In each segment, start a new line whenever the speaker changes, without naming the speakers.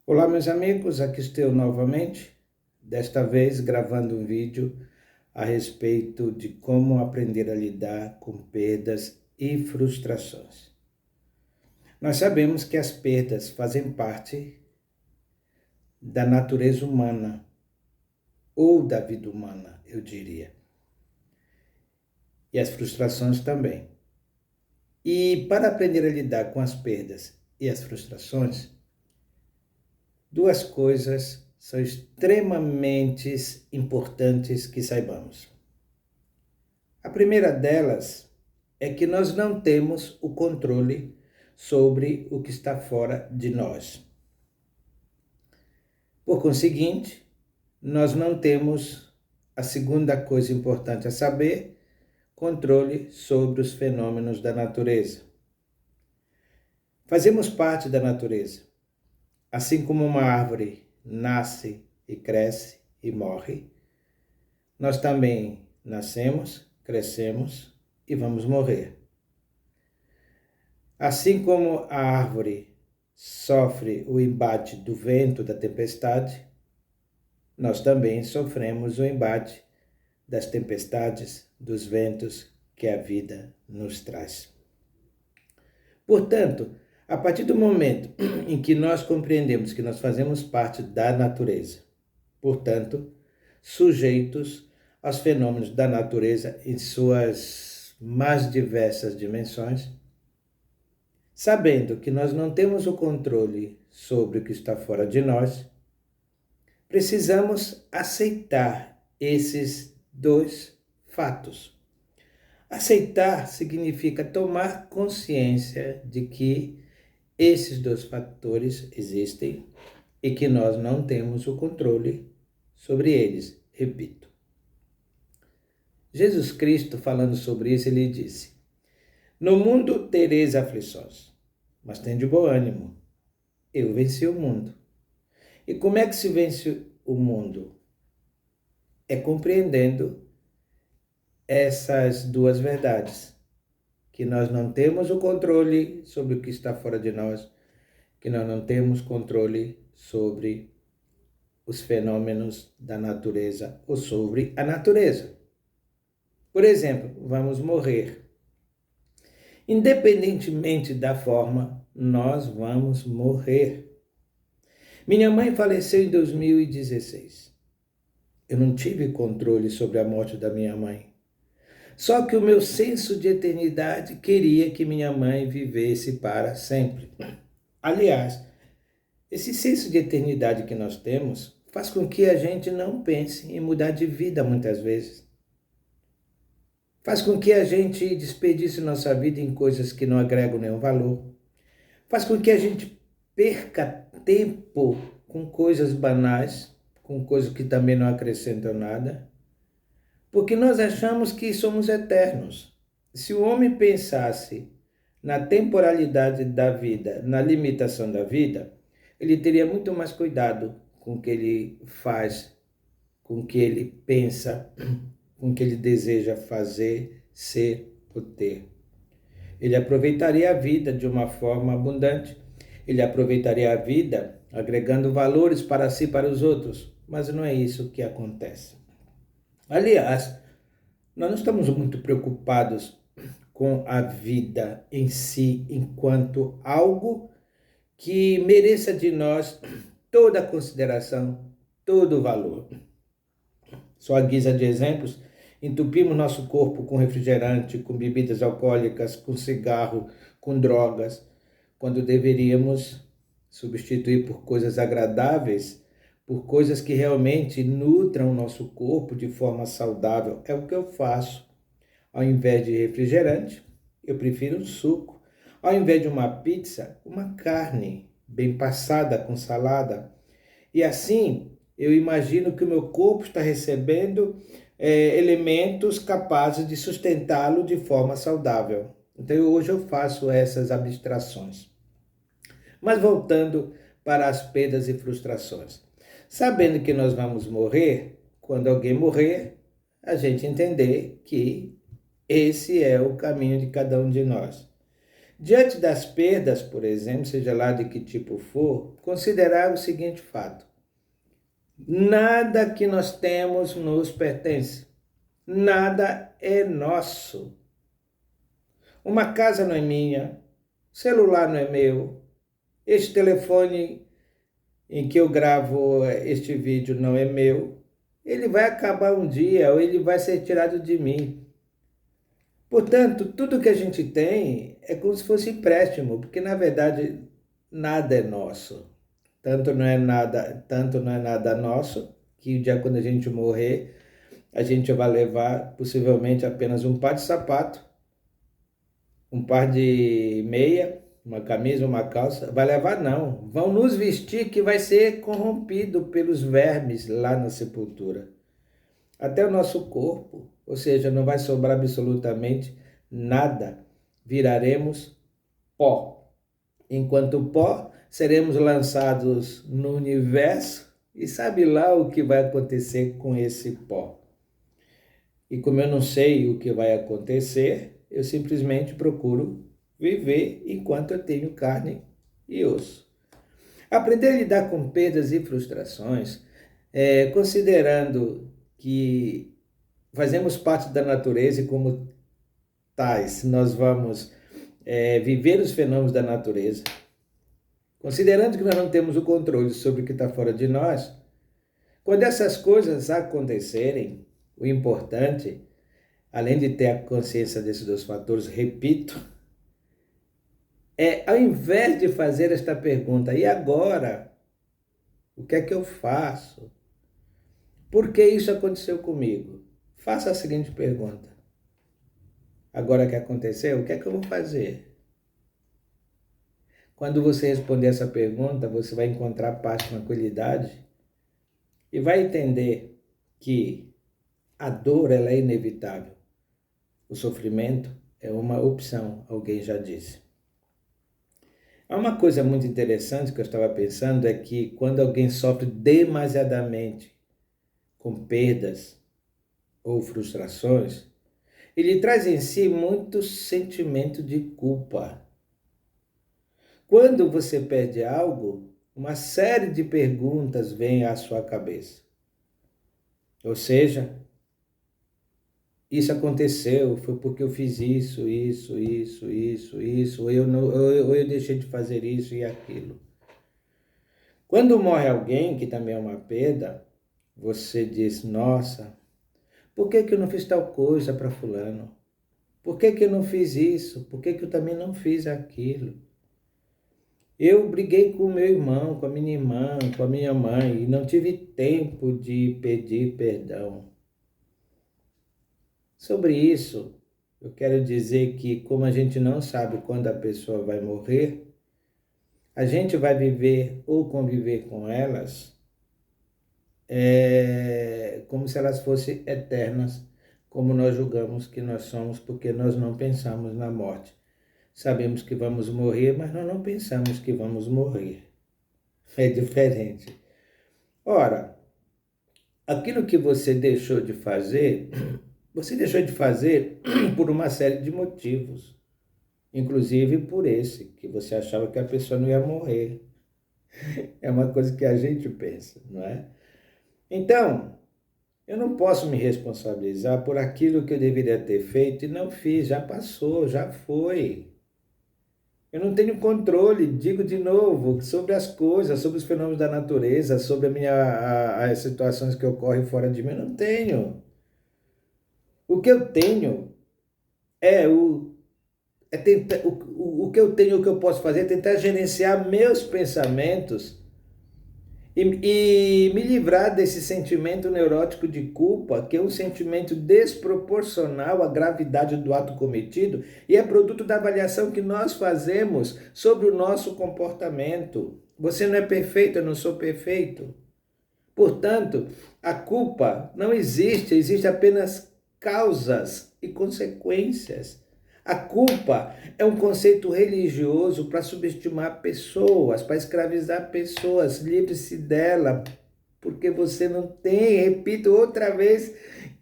Olá, meus amigos, aqui estou novamente, desta vez gravando um vídeo a respeito de como aprender a lidar com perdas e frustrações. Nós sabemos que as perdas fazem parte da natureza humana, ou da vida humana, eu diria, e as frustrações também. E para aprender a lidar com as perdas e as frustrações, duas coisas são extremamente importantes que saibamos. A primeira delas é que nós não temos o controle sobre o que está fora de nós. Por conseguinte, nós não temos a segunda coisa importante a saber, controle sobre os fenômenos da natureza. Fazemos parte da natureza. Assim como uma árvore nasce e cresce e morre, nós também nascemos, crescemos e vamos morrer. Assim como a árvore sofre o embate do vento, da tempestade, nós também sofremos o embate das tempestades, dos ventos que a vida nos traz. Portanto, a partir do momento em que nós compreendemos que nós fazemos parte da natureza, portanto, sujeitos aos fenômenos da natureza em suas mais diversas dimensões, sabendo que nós não temos o controle sobre o que está fora de nós, precisamos aceitar esses dois fatos. Aceitar significa tomar consciência de que esses dois fatores existem e que nós não temos o controle sobre eles. Repito. Jesus Cristo, falando sobre isso, ele disse: "No mundo tereis aflições, mas tende bom ânimo. Eu venci o mundo." E como é que se vence o mundo? É compreendendo essas duas verdades, que nós não temos o controle sobre o que está fora de nós, que nós não temos controle sobre os fenômenos da natureza ou sobre a natureza. Por exemplo, vamos morrer. Independentemente da forma, nós vamos morrer. Minha mãe faleceu em 2016. Eu não tive controle sobre a morte da minha mãe. Só que o meu senso de eternidade queria que minha mãe vivesse para sempre. Aliás, esse senso de eternidade que nós temos faz com que a gente não pense em mudar de vida muitas vezes. Faz com que a gente desperdice nossa vida em coisas que não agregam nenhum valor. Faz com que a gente perca tempo com coisas banais, com coisas que também não acrescentam nada, porque nós achamos que somos eternos. Se o homem pensasse na temporalidade da vida, na limitação da vida, ele teria muito mais cuidado com o que ele faz, com o que ele pensa, com o que ele deseja fazer, ser ou ter. Ele aproveitaria a vida de uma forma abundante. Ele aproveitaria a vida agregando valores para si e para os outros. Mas não é isso que acontece. Aliás, nós não estamos muito preocupados com a vida em si enquanto algo que mereça de nós toda a consideração, todo o valor. Só à guisa de exemplos, entupimos nosso corpo com refrigerante, com bebidas alcoólicas, com cigarro, com drogas, quando deveríamos substituir por coisas agradáveis, por coisas que realmente nutram o nosso corpo de forma saudável. É o que eu faço. Ao invés de refrigerante, eu prefiro um suco. Ao invés de uma pizza, uma carne bem passada com salada. E assim, eu imagino que o meu corpo está recebendo elementos capazes de sustentá-lo de forma saudável. Então, hoje eu faço essas abstrações. Mas voltando para as perdas e frustrações. Sabendo que nós vamos morrer, quando alguém morrer, a gente entender que esse é o caminho de cada um de nós. Diante das perdas, por exemplo, seja lá de que tipo for, considerar o seguinte fato: nada que nós temos nos pertence, nada é nosso. Uma casa não é minha, celular não é meu, este telefone em que eu gravo este vídeo não é meu, ele vai acabar um dia ou ele vai ser tirado de mim. Portanto, tudo que a gente tem é como se fosse empréstimo, porque na verdade nada é nosso. Tanto não é nada nosso, que o dia quando a gente morrer, a gente vai levar possivelmente apenas um par de sapato, um par de meia, uma camisa, uma calça. Vai levar não, vão nos vestir que vai ser corrompido pelos vermes lá na sepultura. Até o nosso corpo, ou seja, não vai sobrar absolutamente nada. Viraremos pó. Enquanto pó, seremos lançados no universo e sabe lá o que vai acontecer com esse pó. E como eu não sei o que vai acontecer, eu simplesmente procuro viver enquanto eu tenho carne e osso. Aprender a lidar com perdas e frustrações, considerando que fazemos parte da natureza e como tais nós vamos viver os fenômenos da natureza, considerando que nós não temos o controle sobre o que está fora de nós, quando essas coisas acontecerem, o importante, além de ter a consciência desses dois fatores, repito, ao invés de fazer esta pergunta, e agora? O que é que eu faço? Por que isso aconteceu comigo? Faça a seguinte pergunta. Agora que aconteceu, o que é que eu vou fazer? Quando você responder essa pergunta, você vai encontrar paz, tranquilidade e vai entender que a dor ela é inevitável. O sofrimento é uma opção, alguém já disse. Há uma coisa muito interessante que eu estava pensando, é que quando alguém sofre demasiadamente com perdas ou frustrações, ele traz em si muito sentimento de culpa. Quando você perde algo, uma série de perguntas vem à sua cabeça. Ou seja, isso aconteceu, foi porque eu fiz isso, ou eu deixei de fazer isso e aquilo. Quando morre alguém, que também é uma perda, você diz, nossa, por que eu não fiz tal coisa para fulano? Por que eu não fiz isso? Por que eu também não fiz aquilo? Eu briguei com o meu irmão, com a minha irmã, com a minha mãe, e não tive tempo de pedir perdão. Sobre isso, eu quero dizer que, como a gente não sabe quando a pessoa vai morrer, a gente vai viver ou conviver com elas como se elas fossem eternas, como nós julgamos que nós somos, porque nós não pensamos na morte. Sabemos que vamos morrer, mas nós não pensamos que vamos morrer. É diferente. Ora, aquilo que você deixou de fazer, você deixou de fazer por uma série de motivos. Inclusive por esse, que você achava que a pessoa não ia morrer. É uma coisa que a gente pensa, não é? Então, eu não posso me responsabilizar por aquilo que eu deveria ter feito e não fiz, já passou, já foi. Eu não tenho controle, digo de novo, sobre as coisas, sobre os fenômenos da natureza, sobre as situações que ocorrem fora de mim, eu não tenho. O que eu tenho é o que eu tenho, o que eu posso fazer é tentar gerenciar meus pensamentos e me livrar desse sentimento neurótico de culpa, que é um sentimento desproporcional à gravidade do ato cometido e é produto da avaliação que nós fazemos sobre o nosso comportamento. Você não é perfeito, eu não sou perfeito. Portanto, a culpa não existe, existe apenas causas e consequências. A culpa é um conceito religioso para subestimar pessoas, para escravizar pessoas. Livre-se dela, porque você não tem, repito outra vez,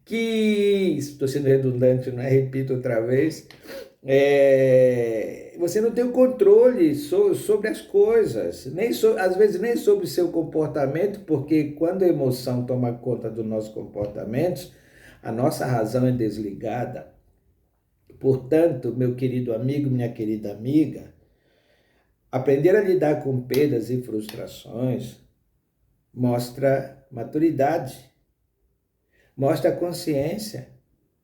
que, estou sendo redundante, não é? Repito outra vez, Você não tem o controle sobre as coisas, às vezes nem sobre o seu comportamento, porque quando a emoção toma conta dos nossos comportamentos, a nossa razão é desligada. Portanto, meu querido amigo, minha querida amiga, aprender a lidar com perdas e frustrações mostra maturidade, mostra consciência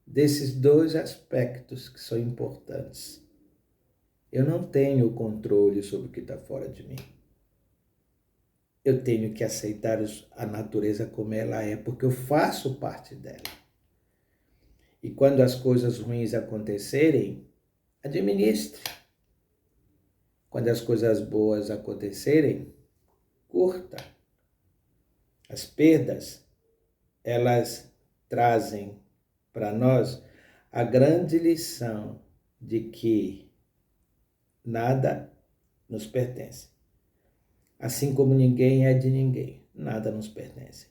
desses dois aspectos que são importantes. Eu não tenho controle sobre o que está fora de mim. Eu tenho que aceitar a natureza como ela é, porque eu faço parte dela. E quando as coisas ruins acontecerem, administre. Quando as coisas boas acontecerem, curta. As perdas, elas trazem para nós a grande lição de que nada nos pertence. Assim como ninguém é de ninguém, nada nos pertence.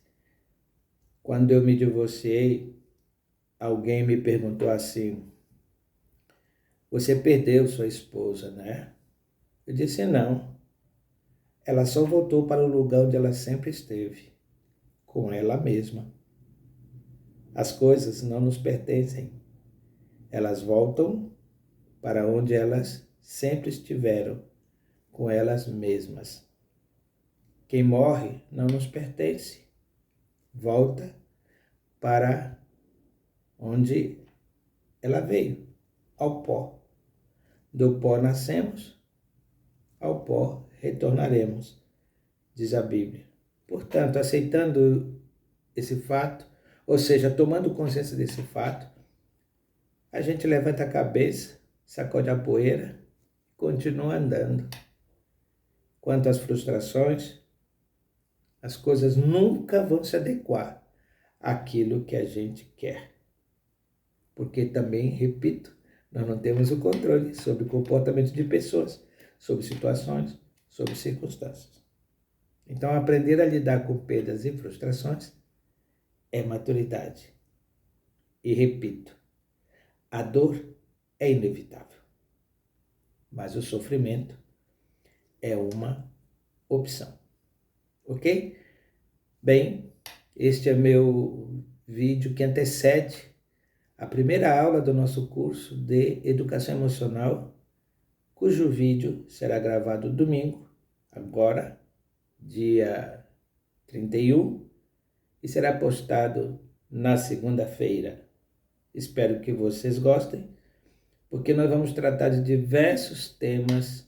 Quando eu me divorciei, alguém me perguntou assim: você perdeu sua esposa, né? Eu disse: não. Ela só voltou para o lugar onde ela sempre esteve, com ela mesma. As coisas não nos pertencem. Elas voltam para onde elas sempre estiveram, com elas mesmas. Quem morre não nos pertence. Volta para onde ela veio, ao pó. Do pó nascemos, ao pó retornaremos, diz a Bíblia. Portanto, aceitando esse fato, ou seja, tomando consciência desse fato, a gente levanta a cabeça, sacode a poeira e continua andando. Quanto às frustrações, as coisas nunca vão se adequar àquilo que a gente quer. Porque também, repito, nós não temos o controle sobre o comportamento de pessoas, sobre situações, sobre circunstâncias. Então, aprender a lidar com perdas e frustrações é maturidade. E repito, a dor é inevitável, mas o sofrimento é uma opção. Ok? Bem, este é meu vídeo que antecede a primeira aula do nosso curso de Educação Emocional, cujo vídeo será gravado domingo, agora, dia 31, e será postado na segunda-feira. Espero que vocês gostem, porque nós vamos tratar de diversos temas,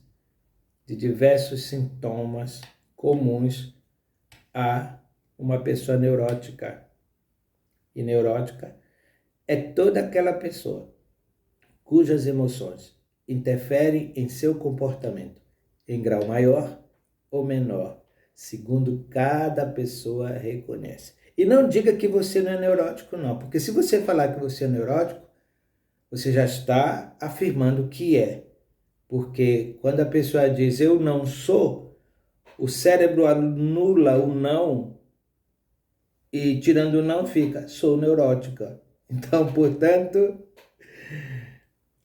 de diversos sintomas comuns a uma pessoa neurótica. E neurótica é toda aquela pessoa cujas emoções interferem em seu comportamento, em grau maior ou menor, segundo cada pessoa reconhece. E não diga que você não é neurótico, não, porque se você falar que você é neurótico, você já está afirmando que é. Porque quando a pessoa diz eu não sou, o cérebro anula o não e tirando o não fica sou neurótica. Então, portanto,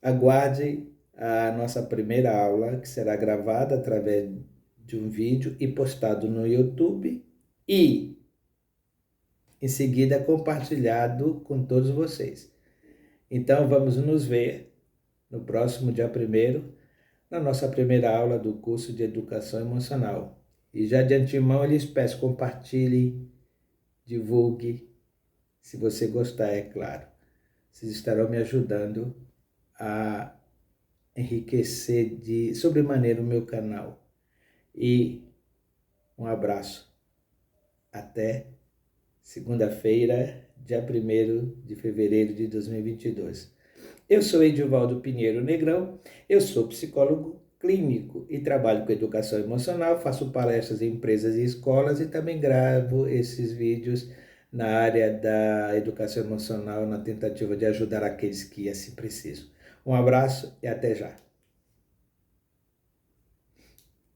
aguarde a nossa primeira aula, que será gravada através de um vídeo e postado no YouTube e em seguida compartilhado com todos vocês. Então, vamos nos ver no próximo dia 1º, na nossa primeira aula do curso de Educação Emocional. E já de antemão, eu lhes peço, compartilhe, divulgue, se você gostar, é claro. Vocês estarão me ajudando a enriquecer de sobremaneira o meu canal. E um abraço. Até segunda-feira, dia 1º de fevereiro de 2022. Eu sou Edivaldo Pinheiro Negrão, eu sou psicólogo clínico e trabalho com educação emocional, faço palestras em empresas e escolas e também gravo esses vídeos na área da educação emocional na tentativa de ajudar aqueles que assim precisam. Um abraço e até já.